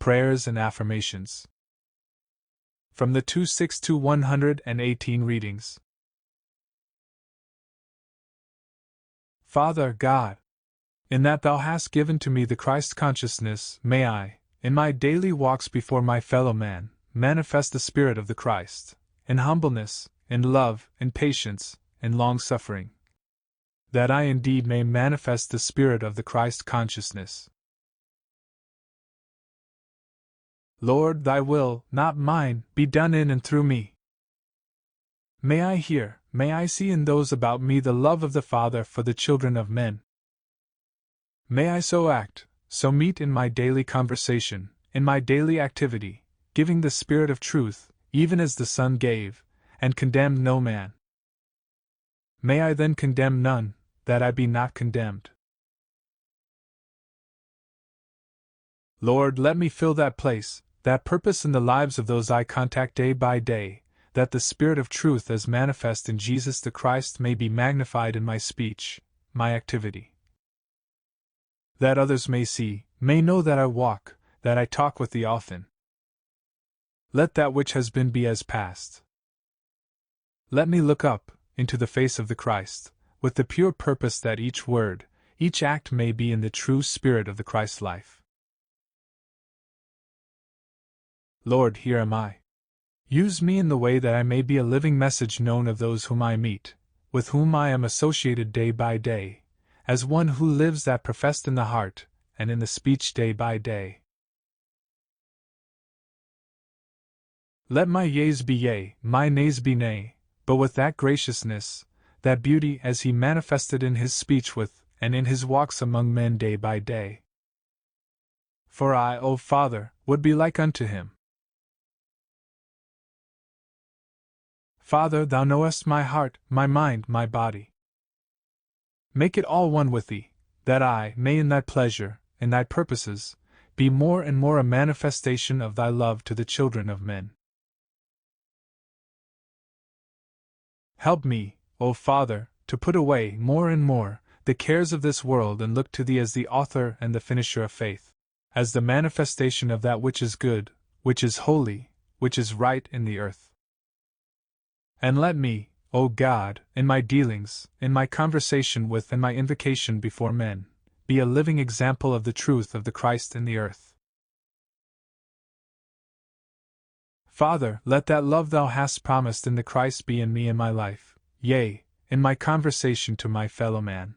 Prayers and Affirmations. From the 2:6 to 118 readings. Father God, in that Thou hast given to me the Christ consciousness, may I, in my daily walks before my fellow man, manifest the Spirit of the Christ, in humbleness, in love, in patience, in long-suffering. That I indeed may manifest the Spirit of the Christ consciousness. Lord, Thy will, not mine, be done in and through me. May I hear, may I see in those about me the love of the Father for the children of men. May I so act, so meet in my daily conversation, in my daily activity, giving the Spirit of truth, even as the Son gave, and condemned no man. May I then condemn none, that I be not condemned. Lord, let me fill that place, that purpose in the lives of those I contact day by day, that the Spirit of truth as manifest in Jesus the Christ may be magnified in my speech, my activity. That others may see, may know that I walk, that I talk with Thee often. Let that which has been be as past. Let me look up, into the face of the Christ, with the pure purpose that each word, each act may be in the true spirit of the Christ life. Lord, here am I. Use me in the way that I may be a living message known of those whom I meet, with whom I am associated day by day, as one who lives that professed in the heart, and in the speech day by day. Let my yeas be yea, my nays be nay, but with that graciousness, that beauty as He manifested in His speech with, and in His walks among men day by day. For I, O Father, would be like unto Him. Father, Thou knowest my heart, my mind, my body. Make it all one with Thee, that I may in Thy pleasure, in Thy purposes, be more and more a manifestation of Thy love to the children of men. Help me, O Father, to put away more and more the cares of this world and look to Thee as the author and the finisher of faith, as the manifestation of that which is good, which is holy, which is right in the earth. And let me, O God, in my dealings, in my conversation with and my invocation before men, be a living example of the truth of the Christ in the earth. Father, let that love Thou hast promised in the Christ be in me in my life, yea, in my conversation to my fellow man.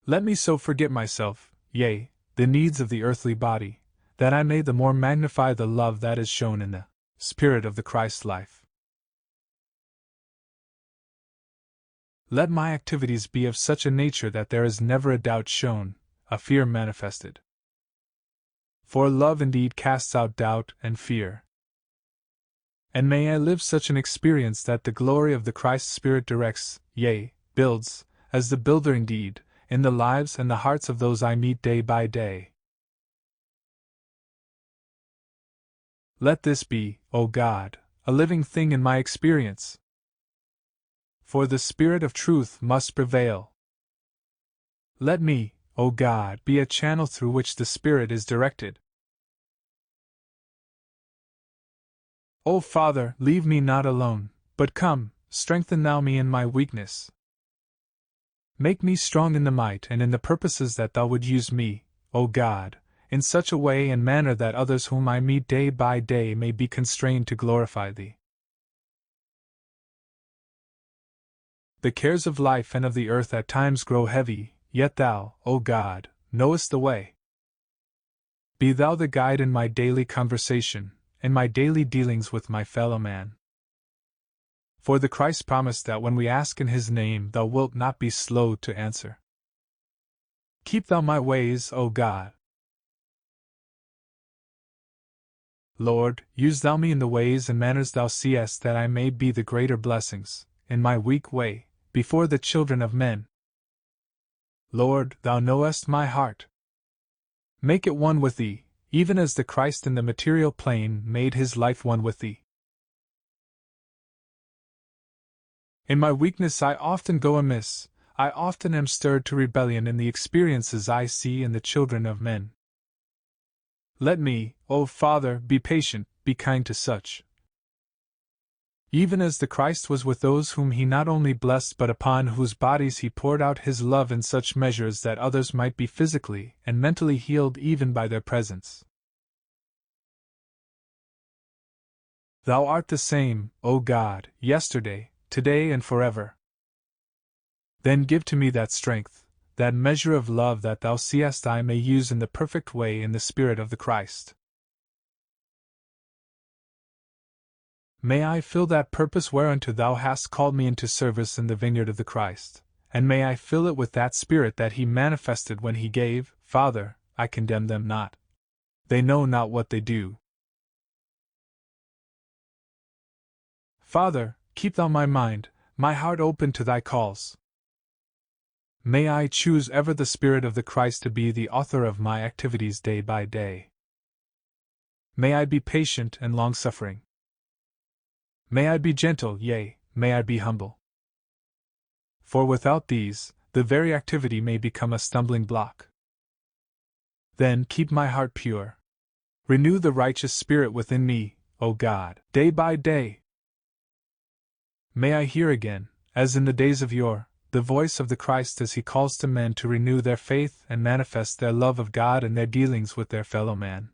Let me so forget myself, yea, the needs of the earthly body, that I may the more magnify the love that is shown in the Spirit of the Christ life. Let my activities be of such a nature that there is never a doubt shown, a fear manifested. For love indeed casts out doubt and fear. And may I live such an experience that the glory of the Christ Spirit directs, yea, builds, as the builder indeed, in the lives and the hearts of those I meet day by day. Let this be, O God, a living thing in my experience. For the Spirit of truth must prevail. Let me, O God, be a channel through which the Spirit is directed. O Father, leave me not alone, but come, strengthen Thou me in my weakness. Make me strong in the might and in the purposes that Thou would use me, O God, in such a way and manner that others whom I meet day by day may be constrained to glorify Thee. The cares of life and of the earth at times grow heavy, yet Thou, O God, knowest the way. Be Thou the guide in my daily conversation, in my daily dealings with my fellow man. For the Christ promised that when we ask in His name Thou wilt not be slow to answer. Keep Thou my ways, O God. Lord, use Thou me in the ways and manners Thou seest that I may be the greater blessings, in my weak way, before the children of men. Lord, Thou knowest my heart. Make it one with Thee, even as the Christ in the material plane made His life one with Thee. In my weakness I often go amiss, I often am stirred to rebellion in the experiences I see in the children of men. Let me, O Father, be patient, be kind to such. Even as the Christ was with those whom he not only blessed but upon whose bodies he poured out his love in such measures that others might be physically and mentally healed even by their presence. Thou art the same, O God, yesterday, today, and forever. Then give to me that strength, that measure of love that thou seest I may use in the perfect way in the Spirit of the Christ. May I fill that purpose whereunto thou hast called me into service in the vineyard of the Christ, and may I fill it with that Spirit that he manifested when he gave, Father, I condemn them not. They know not what they do. Father, keep thou my mind, my heart open to thy calls. May I choose ever the Spirit of the Christ to be the author of my activities day by day. May I be patient and long-suffering. May I be gentle, yea, may I be humble. For without these, the very activity may become a stumbling block. Then keep my heart pure. Renew the righteous spirit within me, O God, day by day. May I hear again, as in the days of yore, the voice of the Christ as he calls to men to renew their faith and manifest their love of God in their dealings with their fellow man.